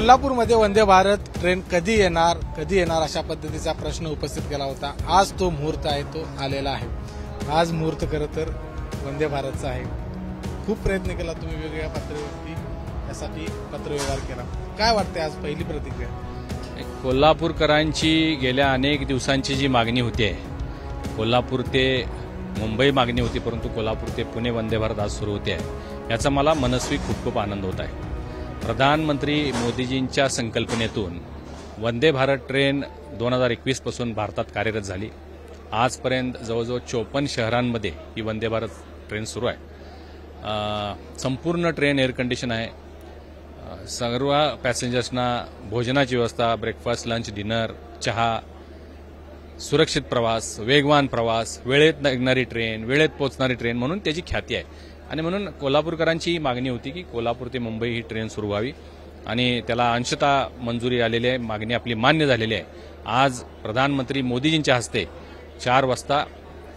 कोल्हापूरमध्ये वंदे भारत ट्रेन कधी येणार अशा पद्धतीचा प्रश्न उपस्थित केला होता। आज तो मुहूर्त आहे, तो आलेला आहे। आज मुहूर्त खरं तर वंदे भारतचा आहे। खूप प्रयत्न केला तुम्ही वेगवेगळ्या पातळीवरती, त्यासाठी पत्रव्यवहार केला। काय वाटते आज पहिली प्रतिक्रिया? कोल्हापूरकरांची गेल्या अनेक दिवसांची जी मागणी होती, कोल्हापूर ते मुंबई मागणी होती, परंतु कोल्हापूर ते पुणे वंदे भारत आज सुरू होते आहे, याचा मला मनस्वी खूप आनंद होत आहे। प्रधानमंत्री मोदीजींच्या संकल्पनेतून वंदे भारत ट्रेन 2021 पासून भारतात कार्यरत झाली। आजपर्यंत जवळजवळ 54 शहरांमध्ये ही वंदे भारत ट्रेन सुरू आहे। संपूर्ण ट्रेन एअर कंडिशन आहे। सर्व पॅसेंजर्सना भोजनाची व्यवस्था, ब्रेकफास्ट, लंच, डिनर, चहा, सुरक्षित प्रवास, वेगवान प्रवास, वेळेत निघणारी ट्रेन, वेळेत पोहोचणारी ट्रेन म्हणून त्याची ख्याती आहे। आणि म्हणून कोल्हापूरकरांची ही मागणी होती की कोल्हापूर ते मुंबई ही ट्रेन सुरू व्हावी, आणि त्याला अंशतः मंजुरी आलेली आहे, मागणी आपली मान्य झालेली आहे। आज प्रधानमंत्री मोदीजींच्या हस्ते 4 वाजता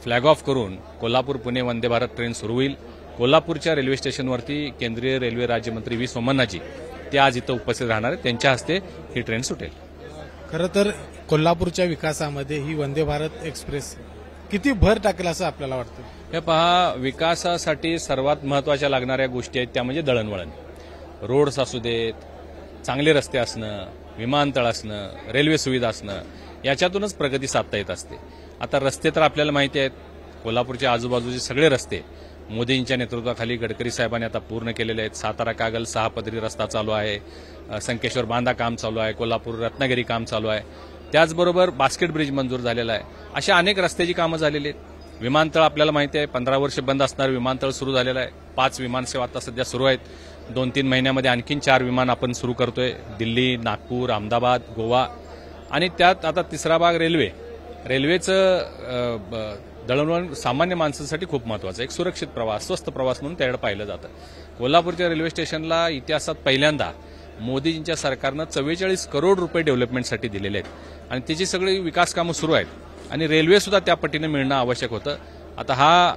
फ्लॅग ऑफ करून कोल्हापूर पुणे वंदे भारत ट्रेन सुरू होईल। कोल्हापूरच्या रेल्वे स्टेशनवरती केंद्रीय रेल्वे राज्यमंत्री व्ही सोमन्नाजी ते आज इथं उपस्थित राहणार आहेत, त्यांच्या हस्ते ही ट्रेन सुटेल। खरं तर कोल्हापूरच्या विकासामध्ये ही वंदे भारत एक्सप्रेस किती भर टाकेल असं आपल्याला वाटतं? हे पहा, विकासासाठी सर्वात महत्त्वाच्या लागणाऱ्या गोष्टी आहेत त्या म्हणजे दळणवळण। रोड्स असू देत, चांगले रस्ते असणं, विमानतळ असणं, रेल्वे सुविधा असणं, याच्यातूनच प्रगती साधता येत असते। आता रस्ते तर आपल्याला माहिती आहेत, कोल्हापूरच्या आजूबाजूचे सगळे रस्ते मोदींच्या नेतृत्वाखाली गडकरी साहेबांनी आता पूर्ण केलेले आहेत। सातारा कागल 6 पदरी रस्ता चालू आहे, संकेश्वर बांधा काम चालू आहे, कोल्हापूर रत्नागिरी काम चालू आहे, त्याचबरोबर बास्केट ब्रिज मंजूर झालेला आहे। अशा अनेक रस्त्याची कामं झालेली आहेत। विमानतळ आपल्याला माहिती आहे, 15 वर्ष बंद असणारं विमानतळ सुरू झालेलं आहे। 5 विमानसेवा आता सध्या सुरू आहेत। 2-3 महिन्यामध्ये आणखीन 4 विमान आपण सुरू करतोय, दिल्ली, नागपूर, अहमदाबाद, गोवा। आणि त्यात आता तिसरा भाग रेल्वेचं दळणवळण सामान्य माणसांसाठी खूप महत्त्वाचं आहे। एक सुरक्षित प्रवास, स्वस्त प्रवास म्हणून त्याकडे पाहिलं जातं। कोल्हापूरच्या रेल्वे स्टेशनला इतिहासात पहिल्यांदा मोदीजींच्या सरकारनं 44 करोड रुपये डेव्हलपमेंटसाठी दिलेले आहेत, आणि त्याची सगळी विकास कामं सुरू आहेत, आणि रेल्वे सुद्धा त्या पटीने मिळणं आवश्यक होतं। आता हा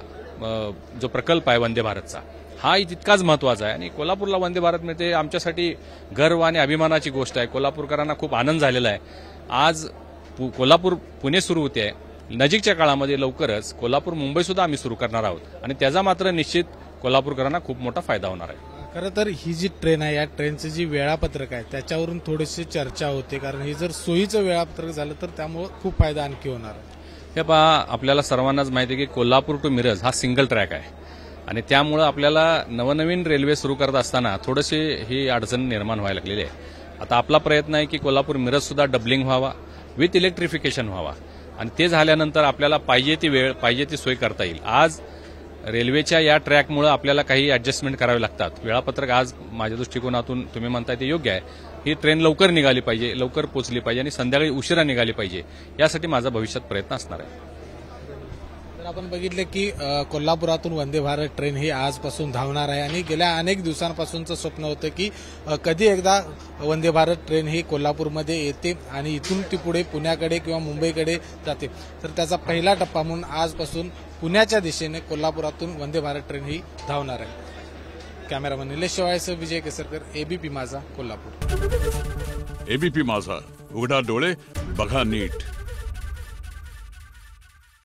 जो प्रकल्प आहे वंदे भारतचा, हा तितकाच महत्त्वाचा आहे, आणि कोल्हापूरला वंदे भारत मिळते आमच्यासाठी गर्व आणि अभिमानाची गोष्ट आहे। कोल्हापूरकरांना खूप आनंद झालेला आहे। आज कोल्हापूर पुणे सुरू होते आहे, नजीकच्या काळामध्ये लवकरच कोल्हापूर मुंबई सुद्धा आम्ही सुरू करणार आहोत, आणि त्याचा मात्र निश्चित कोल्हापूरकरांना खूप मोठा फायदा होणार आहे। खरं तर ही जी ट्रेन आहे, या ट्रेनचं जी वेळापत्रक आहे त्याच्यावरून थोडीशी चर्चा होते, कारण हे जर सोयीचं वेळापत्रक झालं तर त्यामुळे खूप फायदा आणखी होणार आहे। हे पहा, आपल्याला सर्वांनाच माहिती आहे की कोल्हापूर टू मिरज हा सिंगल ट्रॅक आहे, आणि त्यामुळे आपल्याला नवनवीन रेल्वे सुरू करत असताना थोडीशी ही अडचण निर्माण व्हायला लागलेली आहे। आता आपला प्रयत्न आहे की कोल्हापूर मिरज सुद्धा डबलिंग व्हावा, विथ इलेक्ट्रिफिकेशन व्हावा, आणि ते झाल्यानंतर आपल्याला पाहिजे ती वेळ, पाहिजे ती सोय करता येईल। आज रेल्वेच्या या ट्रॅकमुळे आपल्याला काही ऍडजस्टमेंट करावे लागतात। वेळापत्रक आज माझ्या दृष्टिकोनातून तुम्ही म्हणताय ते योग्य आहे। ही ट्रेन लवकर निघाली पाहिजे, लवकर पोहोचली पाहिजे, आणि संध्याकाळी उशिरा निघाली पाहिजे, यासाठी माझा भविष्यात प्रयत्न असणार आहे। तर आपण बघितलं की कोल्हापुरातून वंदे भारत ट्रेन ही आजपासून धावणार आहे, आणि गेल्या अनेक दिवसांपासूनचं स्वप्न होतं की कधी एकदा वंदे भारत ट्रेन ही कोल्हापूरमध्ये येते आणि इथून ती पुढे पुण्याकडे किंवा मुंबईकडे जाते। तर त्याचा पहिला टप्पा म्हणून आजपासून पुण्याच्या दिशेने कोल्हापुरातून वंदे भारत ट्रेन ही धावणार आहे। कॅमेरामन निलेश शेवाळेसह विजय केसरकर, एबीपी माझा, कोल्हापूर। एबीपी माझा, उघडा डोळे बघा नीट।